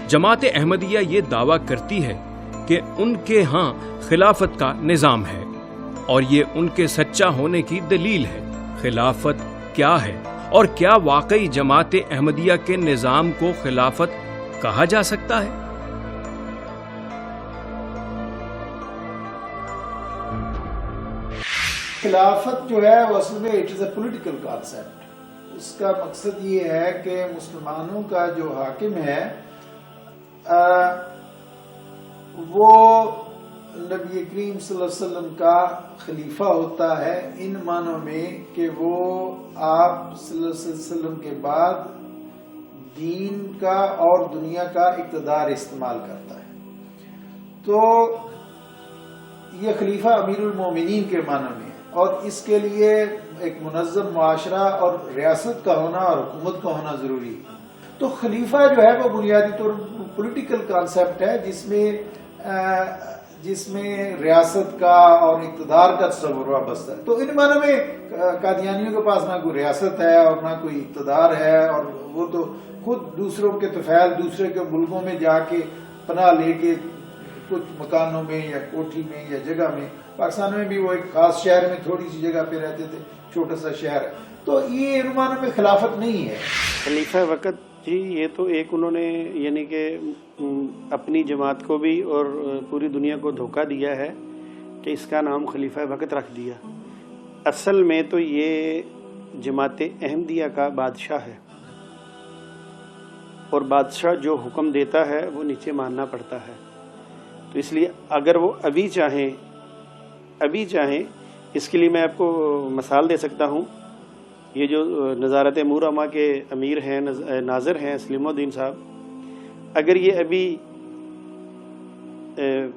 جماعت احمدیہ یہ دعویٰ کرتی ہے کہ ان کے ہاں خلافت کا نظام ہے اور یہ ان کے سچا ہونے کی دلیل ہے۔ خلافت کیا ہے اور کیا واقعی جماعت احمدیہ کے نظام کو خلافت کہا جا سکتا ہے؟ خلافت جو ہے وہ اصل میں it is a political concept. اس کا مقصد یہ ہے کہ مسلمانوں کا جو حاکم ہے وہ نبی کریم صلی اللہ علیہ وسلم کا خلیفہ ہوتا ہے، ان معنوں میں کہ وہ آپ صلی اللہ علیہ وسلم کے بعد دین کا اور دنیا کا اقتدار استعمال کرتا ہے۔ تو یہ خلیفہ امیر المومنین کے معنی میں ہے اور اس کے لیے ایک منظم معاشرہ اور ریاست کا ہونا اور حکومت کا ہونا ضروری ہے۔ تو خلیفہ جو ہے وہ بنیادی طور پر پولیٹیکل کانسیپٹ ہے جس میں ریاست کا اور اقتدار کا تصور وابستہ ہے۔ تو ان معنی میں قادیانیوں کے پاس نہ کوئی ریاست ہے اور نہ کوئی اقتدار ہے، اور وہ تو خود دوسروں کے طفیل دوسرے کے ملکوں میں جا کے پناہ لے کے کچھ مکانوں میں یا کوٹھی میں یا جگہ میں، پاکستان میں بھی وہ ایک خاص شہر میں تھوڑی سی جگہ پہ رہتے تھے، چھوٹا سا شہر ہے۔ تو یہ ان معنی میں خلافت نہیں ہے۔ خلیفہ وقت جی یہ تو ایک انہوں نے یعنی کہ اپنی جماعت کو بھی اور پوری دنیا کو دھوکہ دیا ہے کہ اس کا نام خلیفہ وقت رکھ دیا۔ اصل میں تو یہ جماعت احمدیہ کا بادشاہ ہے اور بادشاہ جو حکم دیتا ہے وہ نیچے ماننا پڑتا ہے۔ تو اس لیے اگر وہ ابھی چاہیں اس کے لیے میں آپ کو مثال دے سکتا ہوں۔ یہ جو نظارت امور عامہ کے امیر ہیں، ناظر ہیں سلیم الدین صاحب، اگر یہ ابھی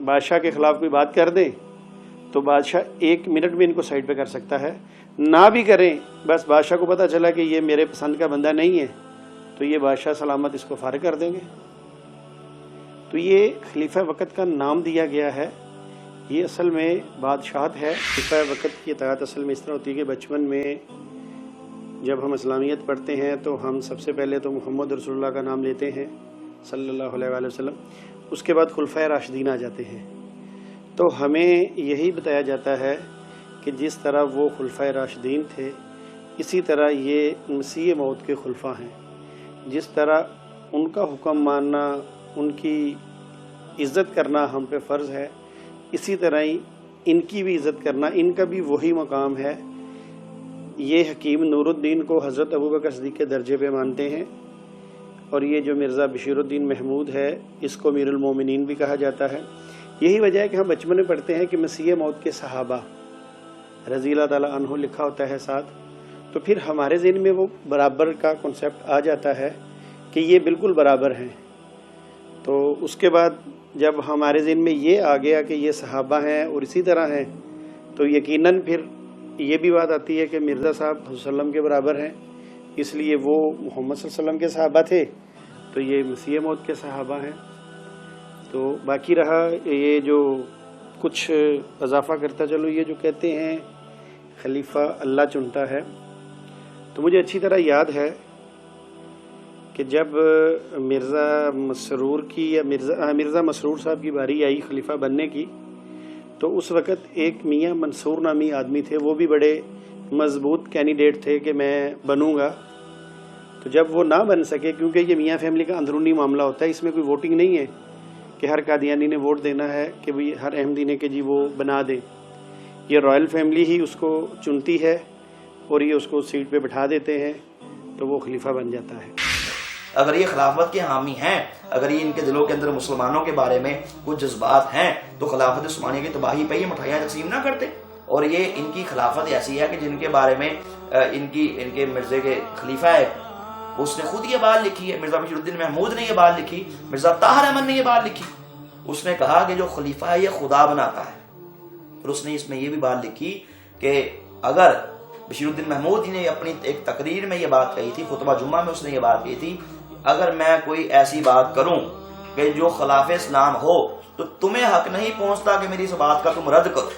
بادشاہ کے خلاف کوئی بات کر دیں تو بادشاہ 1 منٹ میں ان کو سائڈ پہ کر سکتا ہے، نہ بھی کریں بس بادشاہ کو پتہ چلا کہ یہ میرے پسند کا بندہ نہیں ہے تو یہ بادشاہ سلامت اس کو فارغ کر دیں گے۔ تو یہ خلیفہ وقت کا نام دیا گیا ہے، یہ اصل میں بادشاہت ہے۔ خلیفہ وقت کی اطاعت اصل میں اس طرح ہوتی ہے کہ بچپن میں جب ہم اسلامیت پڑھتے ہیں تو ہم سب سے پہلے تو محمد رسول اللہ کا نام لیتے ہیں صلی اللہ علیہ وآلہ وسلم، اس کے بعد خلفائے راشدین آ جاتے ہیں۔ تو ہمیں یہی بتایا جاتا ہے کہ جس طرح وہ خلفائے راشدین تھے اسی طرح یہ مسیح موعود کے خلفاء ہیں، جس طرح ان کا حکم ماننا، ان کی عزت کرنا ہم پہ فرض ہے، اسی طرح ہی ان کی بھی عزت کرنا، ان کا بھی وہی مقام ہے۔ یہ حکیم نور الدین کو حضرت ابوبکر صدیق کے درجے پہ مانتے ہیں، اور یہ جو مرزا بشیر الدین محمود ہے اس کو امیر المومنین بھی کہا جاتا ہے۔ یہی وجہ ہے کہ ہم بچپن میں پڑھتے ہیں کہ مسیح موعود کے صحابہ رضی اللہ تعالیٰ عنہ لکھا ہوتا ہے ساتھ، تو پھر ہمارے ذہن میں وہ برابر کا کنسیپٹ آ جاتا ہے کہ یہ بالکل برابر ہیں۔ تو اس کے بعد جب ہمارے ذہن میں یہ آ گیا کہ یہ صحابہ ہیں اور اسی طرح ہیں، تو یقیناً پھر یہ بھی بات آتی ہے کہ مرزا صاحب صلی اللہ علیہ وسلم کے برابر ہیں، اس لیے وہ محمد صلی اللہ علیہ وسلم کے صحابہ تھے تو یہ مسیح موعود کے صحابہ ہیں۔ تو باقی رہا یہ جو کچھ اضافہ کرتا چلو، یہ جو کہتے ہیں خلیفہ اللہ چنتا ہے، تو مجھے اچھی طرح یاد ہے کہ جب مرزا مسرور کی یا مرزا مسرور صاحب کی باری آئی خلیفہ بننے کی، تو اس وقت ایک میاں منصور نامی آدمی تھے، وہ بھی بڑے مضبوط کینڈیڈیٹ تھے کہ میں بنوں گا۔ تو جب وہ نہ بن سکے، کیونکہ یہ میاں فیملی کا اندرونی معاملہ ہوتا ہے، اس میں کوئی ووٹنگ نہیں ہے کہ ہر قادیانی نے ووٹ دینا ہے کہ بھی ہر احمدی نے کہ جی وہ بنا دیں، یہ رائل فیملی ہی اس کو چنتی ہے اور یہ اس کو سیٹ پہ بٹھا دیتے ہیں تو وہ خلیفہ بن جاتا ہے۔ اگر یہ خلافت کے حامی ہیں، اگر یہ ان کے دلوں کے اندر مسلمانوں کے بارے میں کچھ جذبات ہیں، تو خلافت عثمانیہ کی تباہی پہ یہ مٹھائیاں تقسیم نہ کرتے۔ اور یہ ان کی خلافت ایسی ہے کہ جن کے بارے میں ان کے مرزے کے خلیفہ ہے، اس نے خود یہ بات لکھی ہے، مرزا بشیر الدین محمود نے یہ بات لکھی، مرزا طاہر احمد نے یہ بات لکھی۔ اس نے کہا کہ جو خلیفہ ہے یہ خدا بناتا ہے، اور اس نے اس میں یہ بھی بات لکھی کہ اگر بشیر الدین محمود نے اپنی ایک تقریر میں یہ بات کہی تھی، خطبہ جمعہ میں اس نے یہ بات کہی تھی، اگر میں کوئی ایسی بات کروں کہ جو خلاف اسلام ہو تو تمہیں حق نہیں پہنچتا کہ میری اس بات کا تم رد کرو۔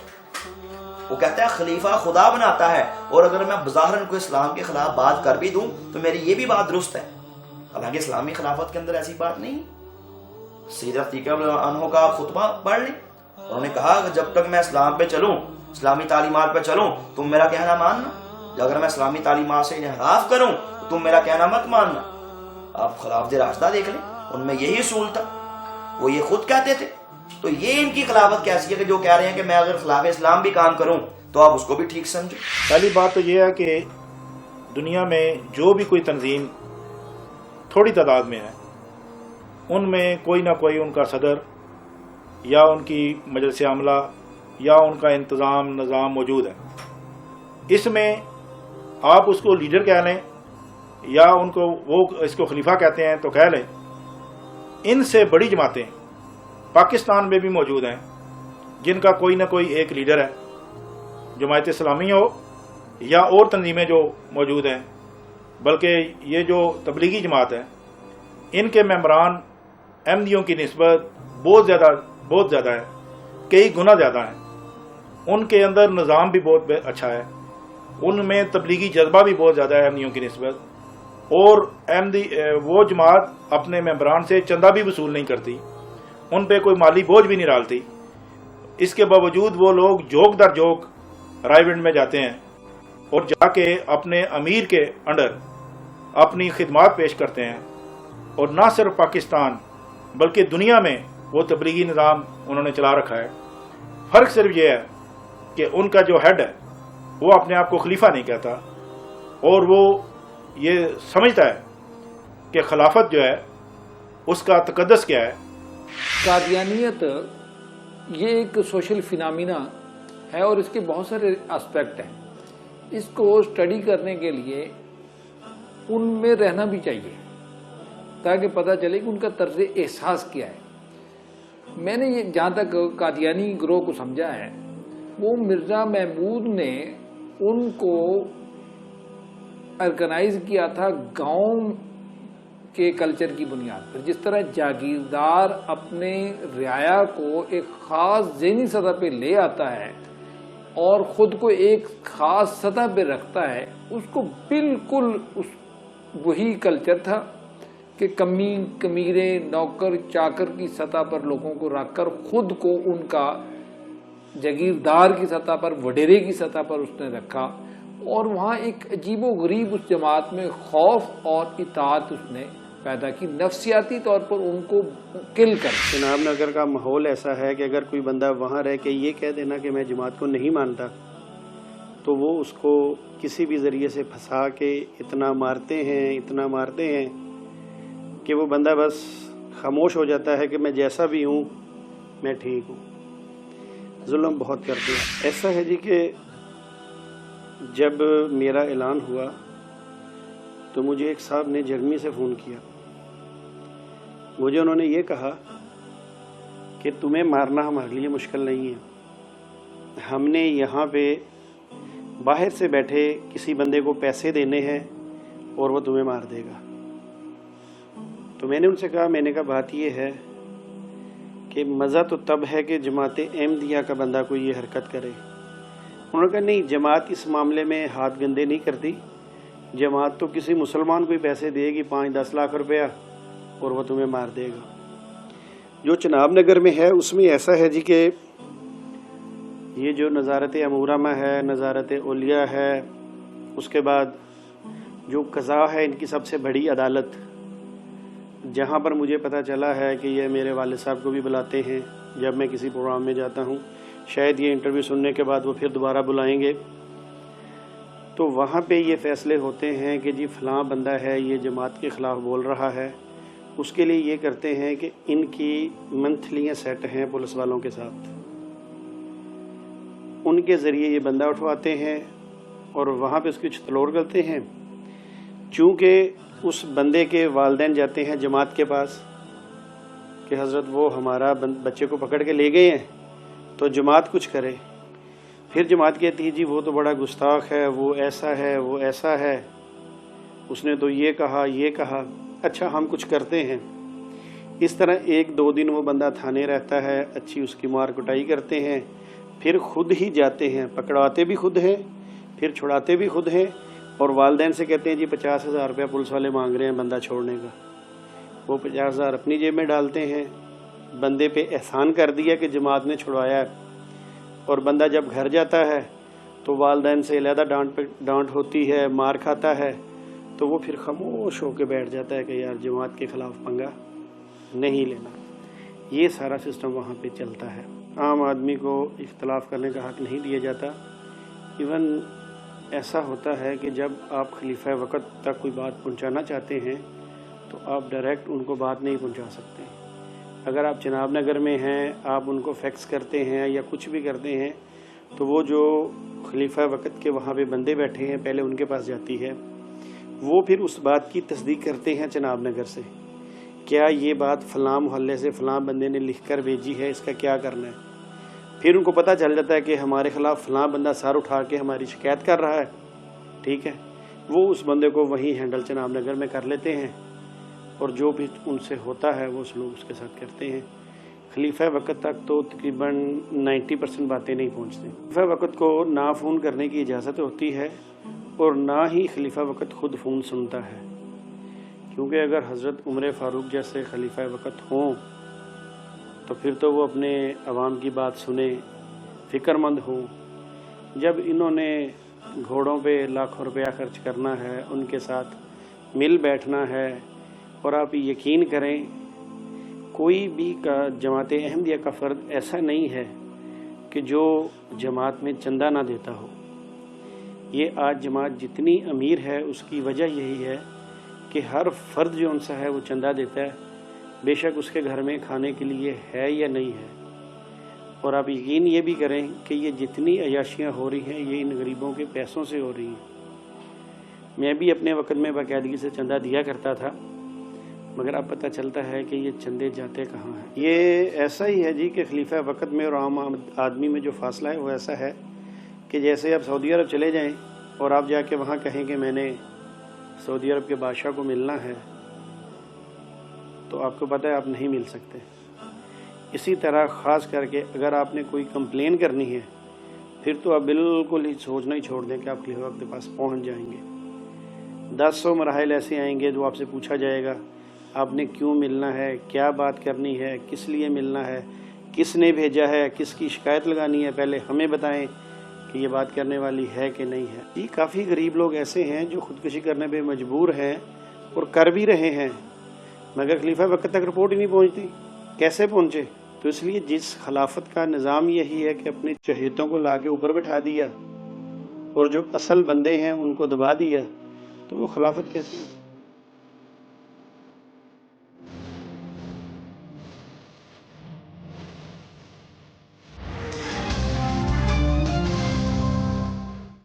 وہ کہتا ہے خلیفہ خدا بناتا ہے، اور اگر میں بظاہراً کوئی اسلام کے خلاف بات کر بھی دوں تو میری یہ بھی بات درست ہے، حالانکہ اسلامی خلافت کے اندر ایسی بات نہیں۔ سیدہ عتیقہ عنہ کا خطبہ پڑھ لیں. انہوں نے کہا کہ جب تک میں اسلام پہ چلوں، اسلامی تعلیمات پہ چلوں، تم میرا کہنا ماننا. اگر میں اسلامی تعلیمات سے انحراف کروں تو تم میرا کہنا مت ماننا. آپ خلافت راشدہ دیکھ لیں، ان میں یہی اصول تھا، وہ یہ خود کہتے تھے. تو یہ ان کی خلافت کیسی ہے کہ جو کہہ رہے ہیں کہ میں اگر خلاف اسلام بھی کام کروں تو آپ اس کو بھی ٹھیک سمجھو. پہلی بات تو یہ ہے کہ دنیا میں جو بھی کوئی تنظیم تھوڑی تعداد میں ہے، ان میں کوئی نہ کوئی ان کا صدر یا ان کی مجلس عاملہ یا ان کا نظام موجود ہے. اس میں آپ اس کو لیڈر کہہ لیں یا ان کو وہ اس کو خلیفہ کہتے ہیں تو کہہ لیں. ان سے بڑی جماعتیں پاکستان میں بھی موجود ہیں جن کا کوئی نہ کوئی ایک لیڈر ہے، جماعت اسلامی ہو یا اور تنظیمیں جو موجود ہیں. بلکہ یہ جو تبلیغی جماعت ہے، ان کے ممبران احمدیوں کی نسبت بہت زیادہ ہے، کئی گنا زیادہ ہیں. ان کے اندر نظام بھی بہت اچھا ہے، ان میں تبلیغی جذبہ بھی بہت زیادہ ہے احمدیوں کی نسبت. اور وہ جماعت اپنے ممبران سے چندہ بھی وصول نہیں کرتی، ان پہ کوئی مالی بوجھ بھی نہیں ڈالتی. اس کے باوجود وہ لوگ جوک در جوک رائے ونڈ میں جاتے ہیں اور جا کے اپنے امیر کے انڈر اپنی خدمات پیش کرتے ہیں. اور نہ صرف پاکستان بلکہ دنیا میں وہ تبلیغی نظام انہوں نے چلا رکھا ہے. فرق صرف یہ ہے کہ ان کا جو ہیڈ ہے وہ اپنے آپ کو خلیفہ نہیں کہتا، اور وہ یہ سمجھتا ہے کہ خلافت جو ہے اس کا تقدس کیا ہے. قادیانیت یہ ایک سوشل فینامینا ہے اور اس کے بہت سارے اسپیکٹ ہیں. اس کو اسٹڈی کرنے کے لیے ان میں رہنا بھی چاہیے تاکہ پتہ چلے کہ ان کا طرز احساس کیا ہے. میں نے یہ جہاں تک قادیانی گروہ کو سمجھا ہے، وہ مرزا محمود نے ان کو آرگنائز کیا تھا گاؤں کے کلچر کی بنیاد پر. جس طرح جاگیردار اپنے رعایا کو ایک خاص ذہنی سطح پہ لے آتا ہے اور خود کو ایک خاص سطح پہ رکھتا ہے، اس کو بالکل وہی کلچر تھا کہ کمیرے نوکر چاکر کی سطح پر لوگوں کو رکھ کر خود کو ان کا جاگیردار کی سطح پر، وڈیرے کی سطح پر اس نے رکھا. اور وہاں ایک عجیب و غریب اس جماعت میں خوف اور اطاعت اس نے پیدا کی، نفسیاتی طور پر ان کو کل کر. جناب نگر کا ماحول ایسا ہے کہ اگر کوئی بندہ وہاں رہ کے یہ کہہ دینا کہ میں جماعت کو نہیں مانتا تو وہ اس کو کسی بھی ذریعے سے پھنسا کے اتنا مارتے ہیں کہ وہ بندہ بس خاموش ہو جاتا ہے کہ میں جیسا بھی ہوں میں ٹھیک ہوں. ظلم بہت کرتے ہیں. ایسا ہے جی کہ جب میرا اعلان ہوا تو مجھے ایک صاحب نے جرمنی سے فون کیا. مجھے انہوں نے یہ کہا کہ تمہیں مارنا ہمارے لیے مشکل نہیں ہے، ہم نے یہاں پہ باہر سے بیٹھے کسی بندے کو پیسے دینے ہیں اور وہ تمہیں مار دے گا. تو میں نے ان سے کہا بات یہ ہے کہ مزہ تو تب ہے کہ جماعت احمدیہ کا بندہ کوئی یہ حرکت کرے. انہوں نے کہا نہیں، جماعت اس معاملے میں ہاتھ گندے نہیں کرتی. جماعت تو کسی مسلمان کو ہی پیسے دے گی 5-10 لاکھ روپیہ اور وہ تمہیں مار دے گا. جو چناب نگر میں ہے اس میں ایسا ہے جی کہ یہ جو نظارت امورامہ ہے، نظارت اولیاء ہے، اس کے بعد جو قضا ہے ان کی سب سے بڑی عدالت، جہاں پر مجھے پتہ چلا ہے کہ یہ میرے والد صاحب کو بھی بلاتے ہیں جب میں کسی پروگرام میں جاتا ہوں. شاید یہ انٹرویو سننے کے بعد وہ پھر دوبارہ بلائیں گے. تو وہاں پہ یہ فیصلے ہوتے ہیں کہ جی فلاں بندہ ہے یہ جماعت کے خلاف بول رہا ہے. اس کے لیے یہ کرتے ہیں کہ ان کی منتھلیاں سیٹ ہیں پولیس والوں کے ساتھ، ان کے ذریعے یہ بندہ اٹھواتے ہیں اور وہاں پہ اس کی چتلوڑ کرتے ہیں. چونکہ اس بندے کے والدین جاتے ہیں جماعت کے پاس کہ حضرت وہ ہمارا بچے کو پکڑ کے لے گئے ہیں تو جماعت کچھ کرے. پھر جماعت کہتی ہے جی وہ تو بڑا گستاخ ہے، وہ ایسا ہے، وہ ایسا ہے، اس نے تو یہ کہا. اچھا ہم کچھ کرتے ہیں. اس طرح 1-2 دن وہ بندہ تھانے رہتا ہے، اچھی اس کی مار کٹائی کرتے ہیں، پھر خود ہی جاتے ہیں، پکڑواتے بھی خود ہیں، پھر چھڑاتے بھی خود ہیں، اور والدین سے کہتے ہیں جی 50,000 روپیہ پولیس والے مانگ رہے ہیں بندہ چھوڑنے کا. وہ 50,000 اپنی جیب میں ڈالتے ہیں بندے پہ احسان کر دیا کہ جماعت نے چھڑوایا ہے، اور بندہ جب گھر جاتا ہے تو والدین سے علیحدہ ڈانٹ ہوتی ہے، مار کھاتا ہے، تو وہ پھر خاموش ہو کے بیٹھ جاتا ہے کہ یار جماعت کے خلاف پنگا نہیں لینا۔ یہ سارا سسٹم وہاں پہ چلتا ہے۔ عام آدمی کو اختلاف کرنے کا حق نہیں دیا جاتا۔ ایون ایسا ہوتا ہے کہ جب آپ خلیفہ وقت تک کوئی بات پہنچانا چاہتے ہیں تو آپ ڈائریکٹ ان کو بات نہیں پہنچا سکتے۔ اگر آپ جناب نگر میں ہیں، آپ ان کو فیکس کرتے ہیں یا کچھ بھی کرتے ہیں تو وہ جو خلیفہ وقت کے وہاں پہ بندے بیٹھے ہیں پہلے ان کے پاس جاتی ہے، وہ پھر اس بات کی تصدیق کرتے ہیں جناب نگر سے، کیا یہ بات فلاں محلے سے فلاں بندے نے لکھ کر بھیجی ہے، اس کا کیا کرنا ہے۔ پھر ان کو پتہ چل جاتا ہے کہ ہمارے خلاف فلاں بندہ سر اٹھا کے ہماری شکایت کر رہا ہے، ٹھیک ہے، وہ اس بندے کو وہیں ہینڈل جناب نگر میں کر لیتے ہیں، اور جو بھی ان سے ہوتا ہے وہ لوگ اس کے ساتھ کرتے ہیں۔ خلیفہ وقت تک تو تقریباً 90% باتیں نہیں پہنچتی۔ خلیفہ وقت کو نہ فون کرنے کی اجازت ہوتی ہے اور نہ ہی خلیفہ وقت خود فون سنتا ہے، کیونکہ اگر حضرت عمر فاروق جیسے خلیفہ وقت ہوں تو پھر تو وہ اپنے عوام کی بات سنیں، فکر مند ہوں۔ جب انہوں نے گھوڑوں پہ لاکھوں روپیہ خرچ کرنا ہے، ان کے ساتھ مل بیٹھنا ہے، اور آپ یقین کریں کوئی بھی جماعت احمدیہ کا فرد ایسا نہیں ہے کہ جو جماعت میں چندہ نہ دیتا ہو۔ یہ آج جماعت جتنی امیر ہے اس کی وجہ یہی ہے کہ ہر فرد جو ان سے ہے وہ چندہ دیتا ہے، بے شک اس کے گھر میں کھانے کے لیے ہے یا نہیں ہے۔ اور آپ یقین یہ بھی کریں کہ یہ جتنی عیاشیاں ہو رہی ہیں یہ ان غریبوں کے پیسوں سے ہو رہی ہیں۔ میں بھی اپنے وقت میں باقاعدگی سے چندہ دیا کرتا تھا، مگر اب پتہ چلتا ہے کہ یہ چندے جاتے کہاں ہیں۔ یہ ایسا ہی ہے جی کہ خلیفہ وقت میں اور عام آدمی میں جو فاصلہ ہے وہ ایسا ہے کہ جیسے آپ سعودی عرب چلے جائیں اور آپ جا کے وہاں کہیں کہ میں نے سعودی عرب کے بادشاہ کو ملنا ہے، تو آپ کو پتہ ہے آپ نہیں مل سکتے۔ اسی طرح خاص کر کے اگر آپ نے کوئی کمپلین کرنی ہے پھر تو آپ بالکل ہی سوچنا ہی چھوڑ دیں کہ آپ خلیفہ وقت کے پاس پہنچ جائیں گے۔ 100 مراحل ایسے آئیں گے جو آپ سے پوچھا جائے گا آپ نے کیوں ملنا ہے، کیا بات کرنی ہے، کس لیے ملنا ہے، کس نے بھیجا ہے، کس کی شکایت لگانی ہے، پہلے ہمیں بتائیں کہ یہ بات کرنے والی ہے کہ نہیں ہے۔ یہ کافی غریب لوگ ایسے ہیں جو خودکشی کرنے پہ مجبور ہیں اور کر بھی رہے ہیں، مگر خلیفہ وقت تک رپورٹ ہی نہیں پہنچتی۔ کیسے پہنچے؟ تو اس لیے جس خلافت کا نظام یہی ہے کہ اپنے چہیتوں کو لا کے اوپر بٹھا دیا اور جو اصل بندے ہیں ان کو دبا دیا، تو وہ خلافت کیسی؟